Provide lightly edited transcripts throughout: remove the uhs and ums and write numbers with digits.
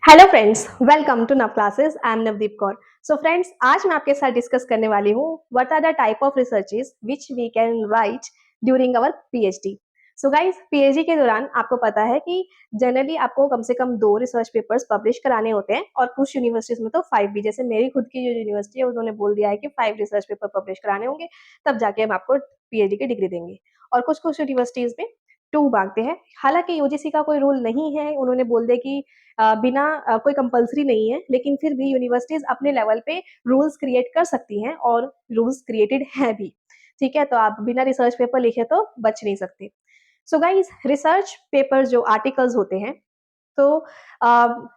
Hello friends, welcome to Nav classes. I am Navdeep Kaur. So friends, आज मैं आपके साथ डिस्कस करने वाली हूँ what are the type of researches which we can write during our PhD. So guys, PhD के दौरान आपको पता है कि जनरली आपको कम से कम 2 रिसर्च पेपर्स पब्लिश कराने होते हैं और कुछ यूनिवर्सिटीज में तो 5 भी। जैसे मेरी खुद की जो यूनिवर्सिटी है उन्होंने बोल दिया है कि 5 रिसर्च पेपर पब्लिश कराने होंगे, तब जाके हम आपको पीएचडी की डिग्री देंगे। और कुछ कुछ यूनिवर्सिटीज में 2 मांगते हैं। हालांकि यूजीसी का कोई रूल नहीं है, उन्होंने बोल दिया कि बिना कोई कंपल्सरी नहीं है, लेकिन फिर भी यूनिवर्सिटीज अपने लेवल पे रूल्स क्रिएट कर सकती हैं और रूल्स क्रिएटेड हैं भी। ठीक है, तो आप बिना रिसर्च पेपर लिखे तो बच नहीं सकते। सो गाइस, रिसर्च पेपर जो आर्टिकल्स होते हैं, तो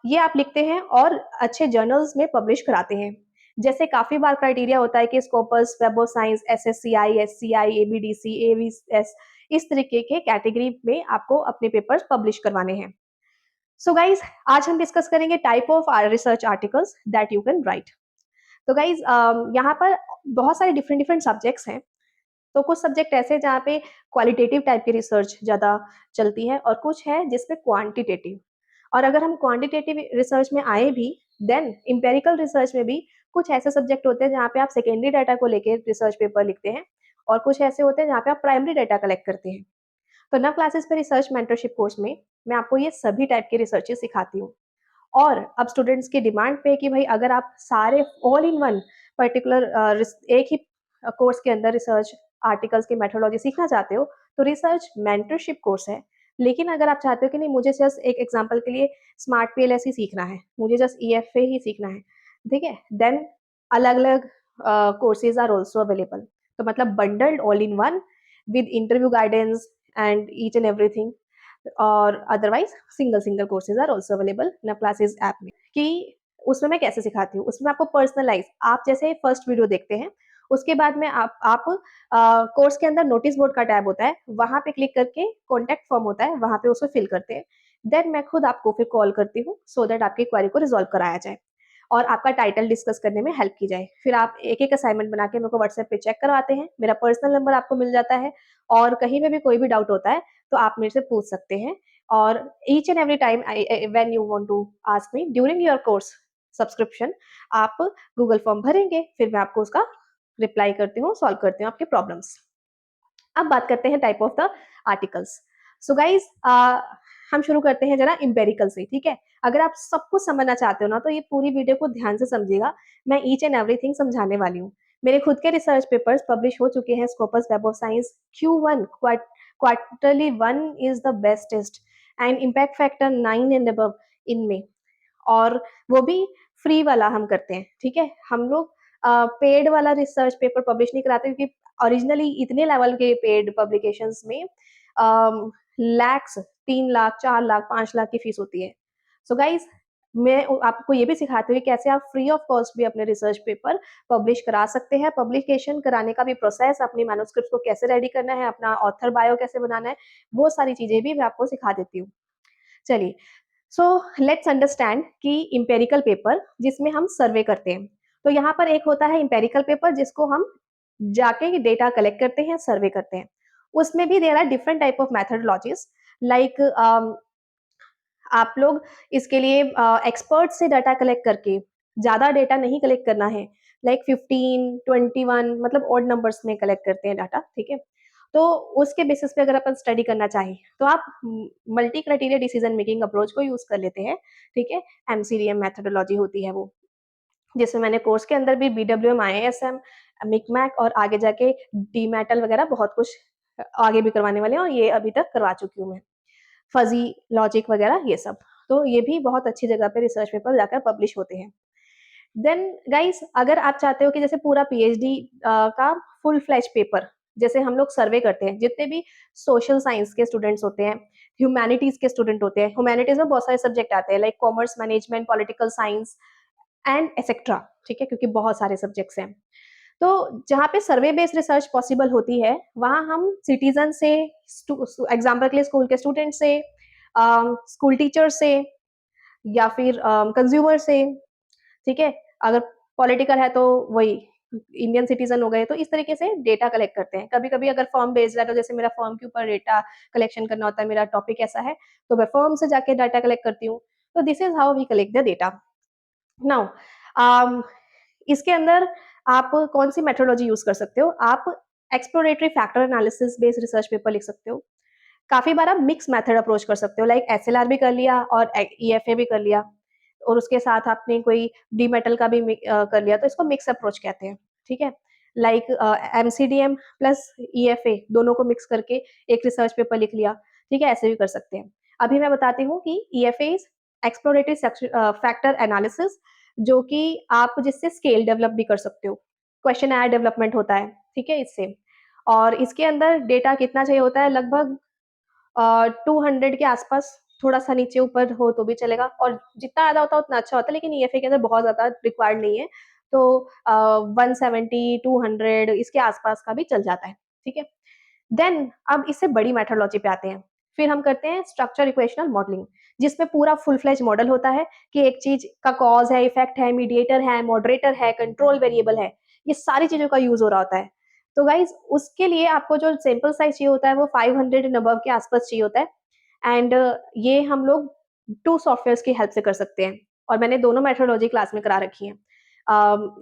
ये आप लिखते हैं और अच्छे जर्नल्स में पब्लिश कराते हैं। जैसे काफी बार क्राइटेरिया होता है कि Scopus, Web of Science, SSCI, SCI, ABDC, AVS, इस तरीके के कैटेगरी में आपको अपने पेपर्स पब्लिश करवाने हैं। सो गाइज, आज हम डिस्कस करेंगे type of research articles that you can write. तो गाइज, यहाँ पर बहुत सारे डिफरेंट डिफरेंट सब्जेक्ट्स हैं। तो कुछ सब्जेक्ट ऐसे हैं जहाँ पे क्वालिटेटिव टाइप की रिसर्च ज़्यादा चलती है और कुछ है जिसमें क्वांटिटेटिव। और अगर हम क्वांटिटेटिव रिसर्च में आए भी, देन इम्पेरिकल रिसर्च में भी कुछ ऐसे सब्जेक्ट होते हैं जहाँ पे आप सेकेंडरी डाटा को लेकर रिसर्च पेपर लिखते हैं और कुछ ऐसे होते हैं जहाँ पे आप प्राइमरी डाटा कलेक्ट करते हैं। तो नव क्लासेस पे रिसर्च मेंटरशिप कोर्स में मैं आपको ये सभी टाइप के रिसर्चेस सिखाती हूँ। और अब स्टूडेंट्स की डिमांड पे कि भाई अगर आप सारे ऑल इन वन पर्टिकुलर एक ही कोर्स के अंदर रिसर्च आर्टिकल्स की मेथोडोलॉजी सीखना चाहते हो, तो रिसर्च मेंटरशिप कोर्स है। लेकिन अगर आप चाहते हो कि नहीं, मुझे जस्ट एक एग्जांपल के लिए स्मार्ट पीएलएस ही सीखना है, मुझे जस्ट ईएफए ही सीखना है, ठीक है, देन अलग अलग कोर्सेज आर ऑल्सो अवेलेबल। तो मतलब bundled all in one with interview guidance and each and everything. और otherwise single single courses are also available in classes app में। कि उसमें मैं कैसे सिखाती हूँ, उसमें आपको पर्सनलाइज, आप जैसे फर्स्ट वीडियो देखते हैं उसके बाद में आप कोर्स के अंदर नोटिस बोर्ड का टैब होता है, वहां पे क्लिक करके कॉन्टेक्ट फॉर्म होता है, वहां पे उसको फिल करते हैं। देन मैं खुद आपको फिर कॉल करती हूँ सो दैट आपकी क्वेरी को रिजॉल्व कराया जाए और आपका टाइटल डिस्कस करने में हेल्प की जाए। फिर आप एक एक असाइनमेंट बना के मेरे को व्हाट्सएप पे चेक करवाते हैं, मेरा पर्सनल नंबर आपको मिल जाता है। और कहीं पे भी कोई भी डाउट होता है तो आप मेरे से पूछ सकते हैं। और each and every time when you want to ask me during your course subscription, आप गूगल फॉर्म भरेंगे, फिर मैं आपको उसका रिप्लाई करती हूँ, सॉल्व करती हूँ आपके प्रॉब्लम्स। अब बात करते हैं type of the articles. So guys, हम शुरू करते हैं जरा इम्पेरिकल से, ठीक है। अगर आप सब कुछ समझना चाहते हो ना, तो ये पूरी वीडियो को ध्यान से समझिएगा। मैं ईच एंड एवरीथिंग समझाने वाली हूँ। मेरे खुद के रिसर्च पेपर्स पब्लिश हो चुके हैं Scopus Web of science Q1 quarterly 1 is the bestest and impact factor 9 and above इनमें। और वो भी फ्री वाला हम करते हैं, ठीक है। हम लोग पेड वाला रिसर्च पेपर पब्लिश नहीं कराते, क्योंकि ओरिजिनली इतने लेवल के पेड पब्लिकेशंस में लैक्स, 3 लाख, 4 लाख, 5 लाख की फीस होती है। सो गाइज, मैं आपको ये भी सिखाती हूँ कि कैसे आप फ्री ऑफ कॉस्ट भी अपने रिसर्च पेपर पब्लिश करा सकते हैं। पब्लिकेशन कराने का भी प्रोसेस, अपनी मैन्युस्क्रिप्ट को कैसे रेडी करना है, अपना ऑथर बायो कैसे बनाना है, वो सारी चीजें भी मैं आपको सिखा देती हूँ। चलिए, सो लेट्स अंडरस्टैंड कि इम्पेरिकल पेपर जिसमें हम सर्वे करते हैं, तो यहाँ पर एक होता है इम्पेरिकल पेपर जिसको हम जाके डेटा कलेक्ट करते हैं, सर्वे करते हैं। उसमें भी there are different type of methodologies. Like आप लोग इसके लिए एक्सपर्ट से डाटा कलेक्ट करके, ज्यादा डेटा नहीं कलेक्ट करना है, लाइक 15, 21, मतलब ऑड नंबर्स में कलेक्ट करते हैं डाटा, ठीक है। तो उसके बेसिस पे अगर अपन स्टडी करना चाहें तो आप multi criteria decision making approach को यूज कर लेते हैं, ठीक है। एमसीडीएम मेथडोलॉजी होती है वो, जिसमें मैंने कोर्स के अंदर भी बीडब्ल्यूएम, आईएएसएम, मिकमैक और आगे जाके डीमेटल वगैरह बहुत कुछ आगे भी करवाने वाले हैं, और ये अभी तक करवा चुकी हूँ मैं। फजी लॉजिक वगैरह ये सब, तो ये भी बहुत अच्छी जगह पे रिसर्च पेपर जाकर पब्लिश होते हैं। देन गाइस, अगर आप चाहते हो कि जैसे पूरा पीएचडी का फुल फ्लैश पेपर, जैसे हम लोग सर्वे करते हैं, जितने भी सोशल साइंस के स्टूडेंट्स होते हैं, ह्यूमैनिटीज के स्टूडेंट होते हैं, ह्यूमैनिटीज में बहुत सारे सब्जेक्ट आते हैं, like commerce, management, political science and etcetera, ठीक है, क्योंकि बहुत सारे सब्जेक्ट्स हैं। तो जहाँ पे सर्वे बेस्ड रिसर्च पॉसिबल होती है, वहाँ हम सिटीजन से, एग्जाम्पल के लिए स्कूल के स्टूडेंट से, स्कूल टीचर से, या फिर कंज्यूमर से, ठीक है। अगर पॉलिटिकल है तो वही इंडियन सिटीजन हो गए, तो इस तरीके से डेटा कलेक्ट करते हैं। कभी कभी अगर फॉर्म बेस्ड है, तो जैसे मेरा फॉर्म के ऊपर डेटा कलेक्शन करना होता है, मेरा टॉपिक ऐसा है, तो मैं फॉर्म से जाके डाटा कलेक्ट करती हूँ। तो this is how we collect the data. Now इसके अंदर आप कौन सी मेथोडोलॉजी यूज कर सकते हो? आप exploratory factor analysis based research paper लिख सकते हो। काफी बार आप मिक्स मेथड अप्रोच कर सकते हो, लाइक एसएलआर भी कर लिया और ईएफए भी कर लिया, और उसके साथ आपने कोई डी मेटल का भी कर लिया, तो इसको मिक्स अप्रोच कहते हैं। ठीक है, लाइक एमसीडीएम प्लस ईएफए दोनों को मिक्स करके एक रिसर्च पेपर लिख लिया। ठीक है, ऐसे भी कर सकते हैं। अभी मैं बताती हूँ कि ईएफए इज एक्सप्लोरेटरी फैक्टर एनालिसिस, जो कि आप जिससे स्केल डेवलप भी कर सकते हो, क्वेश्चन आयर डेवलपमेंट होता है। ठीक है, इससे, और इसके अंदर डेटा कितना चाहिए होता है, लगभग 200 के आसपास, थोड़ा सा नीचे ऊपर हो तो भी चलेगा, और जितना ज्यादा होता है उतना अच्छा होता है, लेकिन ईएफए के अंदर बहुत ज्यादा रिक्वायर्ड नहीं है, तो 170 200 इसके आसपास का भी चल जाता है। ठीक है, देन अब इससे बड़ी मेथोडोलॉजी पे आते हैं। फिर हम करते हैं स्ट्रक्चर इक्वेशनल मॉडलिंग, जिसमें पूरा फुल फ्लेज मॉडल होता है कि एक चीज का कॉज है, इफेक्ट है, मीडिएटर है, मॉडरेटर है, कंट्रोल वेरिएबल है, ये सारी चीजों का यूज हो रहा होता है। तो गाइज उसके लिए आपको जो सैंपल साइज चाहिए होता है वो 500 एंड अबव के आसपास चाहिए होता है। एंड ये हम लोग 2 सॉफ्टवेयर्स की हेल्प से कर सकते हैं, और मैंने दोनों मेथोडोलॉजी क्लास में करा रखी है।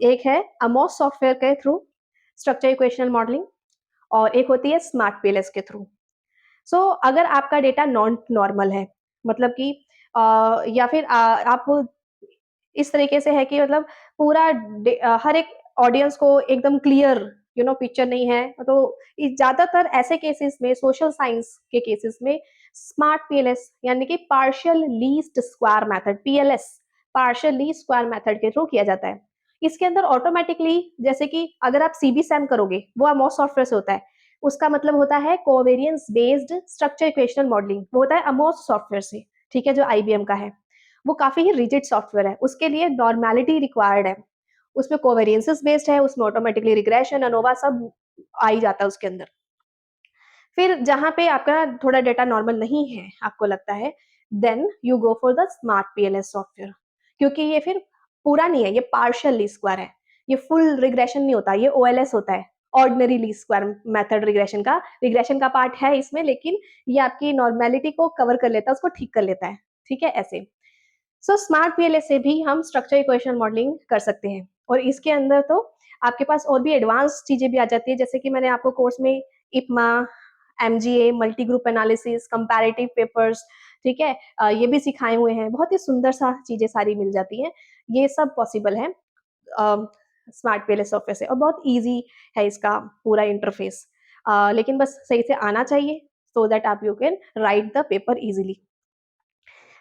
एक है अमोस सॉफ्टवेयर के थ्रू स्ट्रक्चर इक्वेशनल मॉडलिंग, और एक होती है स्मार्ट पीएलएस के थ्रू। सो अगर आपका डेटा नॉन नॉर्मल है, मतलब कि या फिर आप इस तरीके से है कि मतलब पूरा हर एक ऑडियंस को एकदम क्लियर पिक्चर नहीं है, तो ज्यादातर ऐसे केसेस में, सोशल साइंस के केसेस में, स्मार्ट पीएलएस यानी कि partial least square method, PLS partial least square method के थ्रू किया जाता है। इसके अंदर ऑटोमेटिकली, जैसे कि अगर आप सीबीसैम करोगे, वो अमोस सॉफ्टवेयर से होता है, उसका मतलब होता है covariance based structure equational modelling, वो होता है अमोस सॉफ्टवेयर से। ठीक है, जो आईबीएम का है, वो काफी ही रिजिड सॉफ्टवेयर है, उसके लिए नॉर्मेलिटी रिक्वायर्ड है, उसमें कोवेरियंसेस बेस्ड है, उसमें ऑटोमेटिकली रिग्रेशन, अनोवा सब आ ही जाता है उसके अंदर। फिर जहां पे आपका थोड़ा डेटा नॉर्मल नहीं है, आपको लगता है, then you go for the smart PLS software, क्योंकि ये फिर पूरा नहीं है, ये पार्शियल लीस्ट स्क्वायर है, ये फुल रिग्रेशन नहीं होता, ये ओएलएस होता है, ordinary least square method. Regression का पार्ट है इसमें, लेकिन ये आपकी नॉर्मेलिटी को कवर कर लेता है, उसको ठीक कर लेता है। ठीक है, ऐसे। सो स्मार्ट पीएलएस से भी हम स्ट्रक्चर इक्वेशन मॉडलिंग कर सकते हैं, और इसके अंदर तो आपके पास और भी एडवांस चीजें भी आ जाती है, जैसे कि मैंने आपको कोर्स में IPMA, MGA, multi group analysis, comparative papers, ठीक है, ये भी सिखाए हुए हैं, बहुत ही सुंदर सा चीजें सारी मिल जाती हैं। ये सब पॉसिबल है स्मार्ट पीएलएस सॉफ्टवेयर से, और बहुत ईजी है इसका पूरा इंटरफेस, लेकिन बस सही से आना चाहिए, सो दैट आप you can write the paper easily.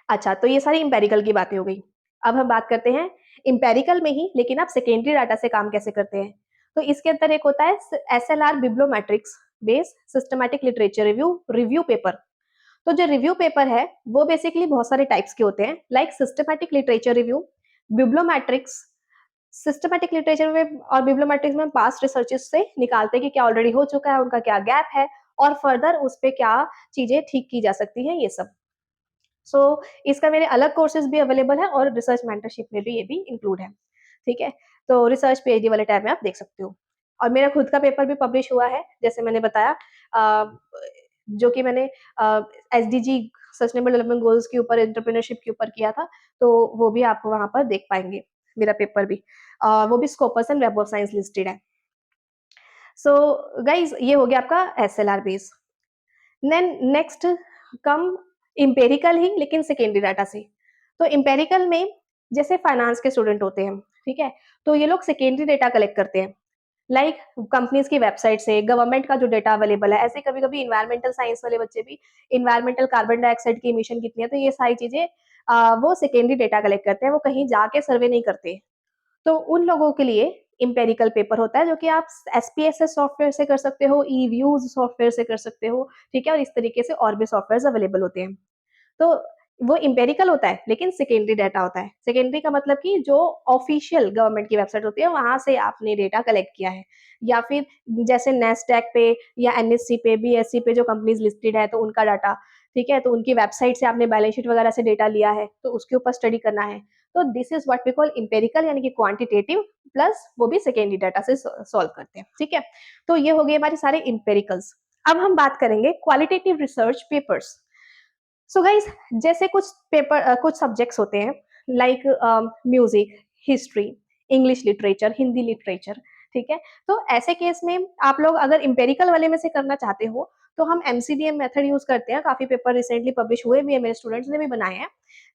अच्छा, तो ये सारी इंपेरिकल की बातें हो गई। अब हम बात करते हैं इंपेरिकल में ही, लेकिन आप सेकेंडरी डाटा से काम कैसे करते हैं। तो इसके अंदर एक होता है SLR bibliometrics based systematic literature review review paper. तो जो रिव्यू पेपर है वो बेसिकली बहुत सारे टाइप्स के होते हैं, like systematic literature review, bibliometrics. Systematic literature में और बिब्लोमेट्रिक्स में पास्ट रिसर्चेस से निकालते हैं कि क्या ऑलरेडी हो चुका है, उनका क्या गैप है, और फर्दर उस पर क्या चीजें ठीक की जा सकती हैं, ये सब। सो इसका मेरे अलग कोर्सेज भी अवेलेबल है, और रिसर्च मेंटरशिप में भी ये भी इंक्लूड है। ठीक है, तो रिसर्च पीएचडी वाले टैब में आप देख सकते हो, और मेरा खुद का पेपर भी पब्लिश हुआ है, जैसे मैंने बताया, जो कि मैंने एसडीजी सस्टेनेबल डेवलपमेंट गोल्स के ऊपर, एंटरप्रेन्योरशिप के ऊपर किया था, तो वो भी आप वहां पर देख पाएंगे, मेरा पेपर भी, वो भी Scopus and Web of Science listed है। सो गाइज, ये हो गया आपका SLR base. Then next come empirical ही, लेकिन सेकेंडरी डाटा से। तो इम्पेरिकल में जैसे फाइनेंस के स्टूडेंट होते हैं, ठीक है, तो ये लोग सेकेंडरी डेटा कलेक्ट करते हैं, लाइक कंपनीज की वेबसाइट से, गवर्नमेंट का जो डेटा अवेलेबल है, ऐसे कभी कभी इन्वायरमेंटल साइंस वाले बच्चे भी, इन्वायरमेंटल कार्बन डाइऑक्साइड की इमिशन कितनी है, तो ये सारी चीजें वो सेकेंडरी डेटा कलेक्ट करते हैं, वो कहीं जाके सर्वे नहीं करते। तो उन लोगों के लिए इम्पेरिकल पेपर होता है, जो कि आप एसपीएसएस सॉफ्टवेयर से कर सकते हो, ई व्यूज सॉफ्टवेयर से कर सकते हो। ठीक है, और इस तरीके से और भी सॉफ्टवेयर अवेलेबल होते हैं। तो वो इम्पेरिकल होता है, लेकिन सेकेंडरी डाटा होता है। सेकेंडरी का मतलब कि जो ऑफिशियल गवर्नमेंट की वेबसाइट होती है, वहां से आपने डेटा कलेक्ट किया है, या फिर जैसे नेस्डैक पे या एनएससी पे, बीएससी पे जो कंपनीज लिस्टेड है, तो उनका डाटा, ठीक है, तो उनकी वेबसाइट से आपने बैलेंस शीट वगैरह से डेटा लिया है, तो उसके ऊपर स्टडी करना है। तो this is what we call empirical, यानी कि क्वांटिटेटिव, प्लस वो भी सेकेंडरी डाटा से सॉल्व करते हैं। ठीक है, तो ये हो गए हमारे सारे इम्पेरिकल्स। अब हम बात करेंगे qualitative research papers. So guys, जैसे कुछ पेपर कुछ सब्जेक्ट्स होते हैं like music, history, English literature, Hindi literature, ठीक है। तो ऐसे केस में आप लोग अगर इम्पेरिकल वाले में से करना चाहते हो तो हम एमसीडीएम मेथड यूज करते हैं। काफी पेपर रिसेंटली पब्लिश हुए भी है, मेरे स्टूडेंट्स ने भी बनाए हैं,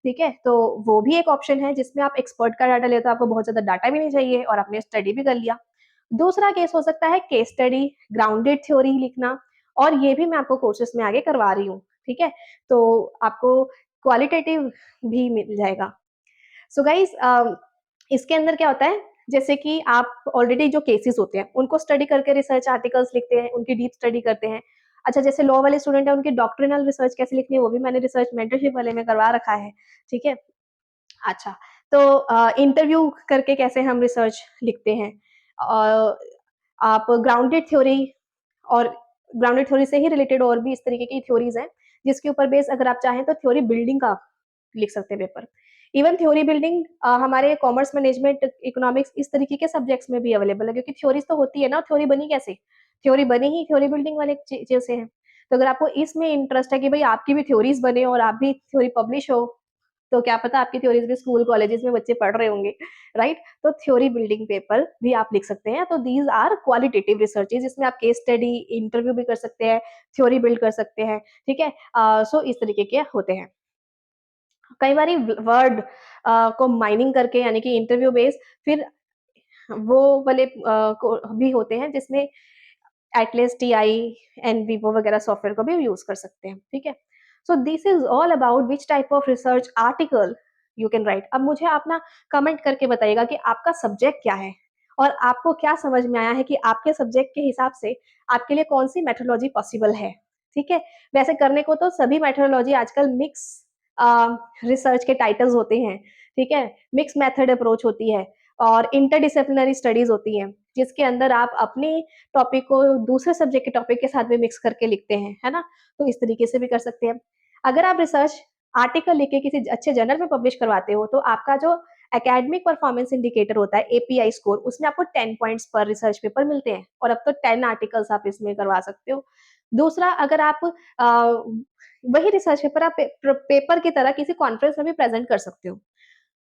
ठीक है। तो वो भी एक ऑप्शन है जिसमें आप एक्सपर्ट का डाटा लेते हो, आपको बहुत ज्यादा डाटा भी नहीं चाहिए और आपने स्टडी भी कर लिया। दूसरा केस हो सकता है केस स्टडी, ग्राउंडेड थ्योरी लिखना, और ये भी मैं आपको कोर्सेज में आगे करवा रही हूँ, ठीक है। तो आपको क्वालिटेटिव भी मिल जाएगा। सो गाइस, इसके अंदर क्या होता है, जैसे कि आप ऑलरेडी जो केसेस होते हैं उनको स्टडी करके रिसर्च आर्टिकल्स लिखते हैं, उनकी डीप स्टडी करते हैं। अच्छा, जैसे लॉ वाले स्टूडेंट है, उनकी डॉक्ट्रिनल रिसर्च कैसे लिखनी है वो भी मैंने रिसर्च मेंटरशिप वाले में करवा रखा है, ठीक है। अच्छा, तो इंटरव्यू करके कैसे हम रिसर्च लिखते हैं, आप ग्राउंडेड थ्योरी, और ग्राउंडेड थ्योरी से ही रिलेटेड और भी इस तरीके की थ्योरीज हैं जिसके ऊपर बेस अगर आप चाहें तो थ्योरी बिल्डिंग का लिख सकते हैं पेपर। इवन थ्योरी बिल्डिंग हमारे कॉमर्स, मैनेजमेंट, इकोनॉमिक्स इस तरीके के सब्जेक्ट्स में भी अवेलेबल है, क्योंकि थ्योरीज तो होती है ना, थ्योरी बनी कैसे, थ्योरी बनी ही थ्योरी बिल्डिंग वाले चीजों से है। तो अगर आपको इसमें इंटरेस्ट है कि भाई आपकी भी थ्योरीज बने और आप भी थ्योरी पब्लिश हो, तो क्या पता आपकी थ्योरीज भी स्कूल कॉलेजेस में बच्चे पढ़ रहे होंगे, राइट। तो थ्योरी बिल्डिंग पेपर भी आप लिख सकते हैं। तो दीज आर क्वालिटेटिव रिसर्चेज, इसमें आप केस स्टडी, इंटरव्यू भी कर सकते हैं, थ्योरी बिल्ड कर सकते हैं, ठीक है। सो इस तरीके के होते हैं। कई बार वर्ड को माइनिंग करके, यानी कि इंटरव्यू बेस, फिर वो वाले को भी होते हैं जिसमें एटलेस टीआई, एनवीवो वगैरह सॉफ्टवेयर को भी यूज कर सकते हैं, ठीक है। So this is all about which type of research article you can write. अब मुझे आप ना कमेंट करके बताइएगा कि आपका सब्जेक्ट क्या है और आपको क्या समझ में आया है कि आपके सब्जेक्ट के हिसाब से आपके लिए कौन सी मेथोडोलॉजी पॉसिबल है, ठीक है। वैसे करने को तो सभी मेथोडोलॉजी आजकल मिक्स रिसर्च के टाइटल्स होते हैं, ठीक है। मिक्स मेथड अप्रोच होती है और इंटरडिसिप्लिनरी स्टडीज होती हैं, जिसके अंदर आप अपने टॉपिक को दूसरे सब्जेक्ट के टॉपिक के साथ भी मिक्स करके लिखते हैं, है ना। तो इस तरीके से भी कर सकते हैं। अगर आप रिसर्च आर्टिकल लिख के किसी अच्छे जर्नल में पब्लिश करवाते हो तो आपका जो एकेडमिक परफॉर्मेंस इंडिकेटर होता है, एपीआई स्कोर, उसमें आपको 10 पॉइंट्स पर रिसर्च पेपर मिलते हैं, और अब तो 10 आर्टिकल्स आप इसमें करवा सकते हो। दूसरा, अगर आप वही रिसर्च पेपर आप पेपर की तरह किसी कॉन्फ्रेंस में भी प्रेजेंट कर सकते हो,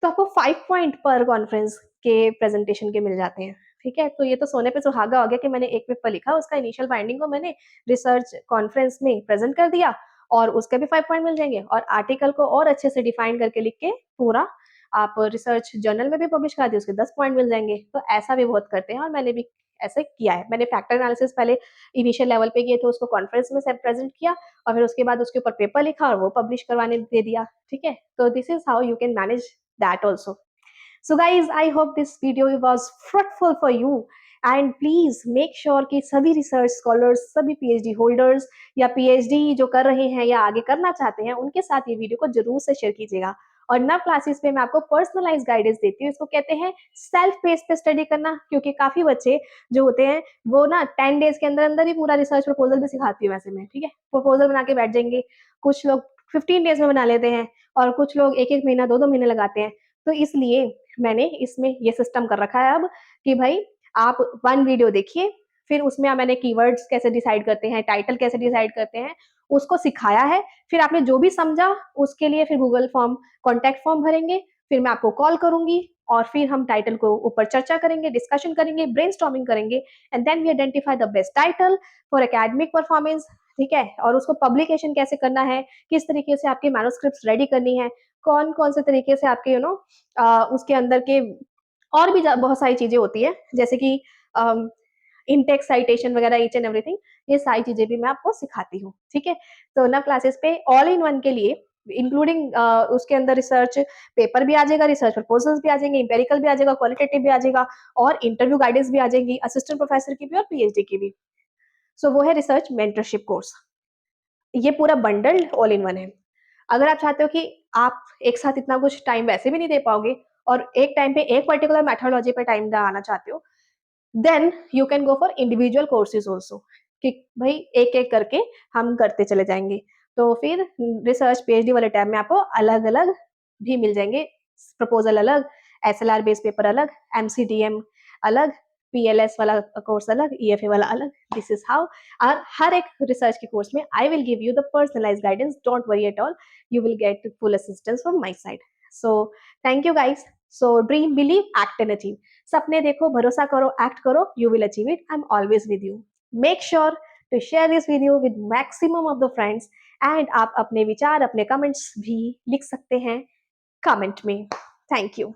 तो आपको 5 पॉइंट पर कॉन्फ्रेंस के प्रेजेंटेशन के मिल जाते हैं, ठीक है। तो ये तो सोने पे सुहागा हो गया कि मैंने एक पेपर लिखा, उसका इनिशियल फाइंडिंग को मैंने रिसर्च कॉन्फ्रेंस में प्रेजेंट कर दिया और उसके भी 5 पॉइंट मिल जाएंगे, और आर्टिकल को और अच्छे से डिफाइन करके लिख के पूरा आप रिसर्च जर्नल में भी पब्लिश करा दिए, उसके 10 पॉइंट मिल जाएंगे। तो ऐसा भी बहुत करते हैं और मैंने भी ऐसे किया है। मैंने फैक्टर एनालिसिस पहले इनिशियल लेवल पे किए थे, उसको कॉन्फ्रेंस में से प्रेजेंट किया और फिर उसके बाद उसके ऊपर पेपर लिखा और वो पब्लिश करवाने दे दिया, ठीक है। तो this is how you can manage that also. So guys, I hope this video was fruitful for you, and please make sure कि सभी रिसर्च स्कॉलर्स, सभी पीएचडी होल्डर्स या पीएचडी जो कर रहे हैं या आगे करना चाहते हैं, उनके साथ ये वीडियो को जरूर से शेयर कीजिएगा। और नव क्लासेस में मैं आपको पर्सनलाइज गाइडेंस देती हूँ, इसको कहते हैं सेल्फ पेस पे स्टडी करना, क्योंकि काफी बच्चे जो होते हैं वो ना 10 डेज के अंदर अंदर ही पूरा रिसर्च प्रपोजल भी सिखाती हूँ वैसे मैं, ठीक है। प्रपोजल बना के बैठ जाएंगे, कुछ लोग 15 डेज में बना लेते हैं और कुछ लोग एक एक महीना, 2 2 महीने लगाते हैं। तो इसलिए मैंने इसमें ये सिस्टम कर रखा है अब कि भाई आप वन वीडियो देखिए, फिर उसमें मैंने कीवर्ड्स कैसे डिसाइड करते हैं, टाइटल कैसे डिसाइड करते हैं, उसको सिखाया है। फिर आपने जो भी समझा उसके लिए फिर गूगल फॉर्म, कॉन्टैक्ट फॉर्म भरेंगे, फिर मैं आपको कॉल करूंगी और फिर हम टाइटल को ऊपर चर्चा करेंगे, डिस्कशन करेंगे, ब्रेनस्टॉर्मिंग करेंगे, and then we identify the best title for academic performance, ठीक है। और उसको पब्लिकेशन कैसे करना है, किस तरीके से आपकी मैन्युस्क्रिप्ट्स रेडी करनी है, कौन कौन से तरीके से आपके उसके अंदर के और भी बहुत सारी चीजें होती है, जैसे कि इनटेक्स साइटेशन वगैरह, ईच एंड एवरीथिंग, ये सारी चीजें भी मैं आपको सिखाती हूँ, ठीक है। तो ना क्लासेस पे ऑल इन वन के लिए इंक्लूडिंग उसके अंदर रिसर्च पेपर भी आ जाएगा, रिसर्च प्रपोजल्स भी आ जाएंगे, इंपेरिकल भी आ जाएगा, क्वालिटेटिव भी आ जाएगा, और इंटरव्यू गाइडेंस भी आ जाएंगी, असिस्टेंट प्रोफेसर की भी और पीएचडी की भी। सो वो है रिसर्च मेंटरशिप कोर्स। ये पूरा बंडल ऑल इन वन है। अगर आप चाहते हो कि आप एक साथ इतना कुछ टाइम वैसे भी नहीं दे पाओगे और एक टाइम पे एक पर्टिकुलर मेथोडोलॉजी पे टाइम लगाना चाहते हो, then you can go for individual courses also, कि भाई एक एक करके हम करते चले जाएंगे। तो फिर रिसर्च पीएचडी वाले टाइम में आपको अलग अलग भी मिल जाएंगे, प्रपोजल अलग, एसएलआर बेस्ड पेपर अलग, एमसीडीएम अलग, PLS वाला कोर्स अलग, EFA वाला अलग. This is how. और हर एक रिसर्च के कोर्स में I will give you the personalise guidance. Don't worry at all, you will get full assistance from my side. So thank you guys. So dream, believe, act and achieve. सपने देखो, भरोसा करो, act करो, you will achieve it. I'm always with you. Make sure to share this video with maximum of the friends. And आप अपने विचार, अपने comments भी लिख सकते हैं comment में. Thank you.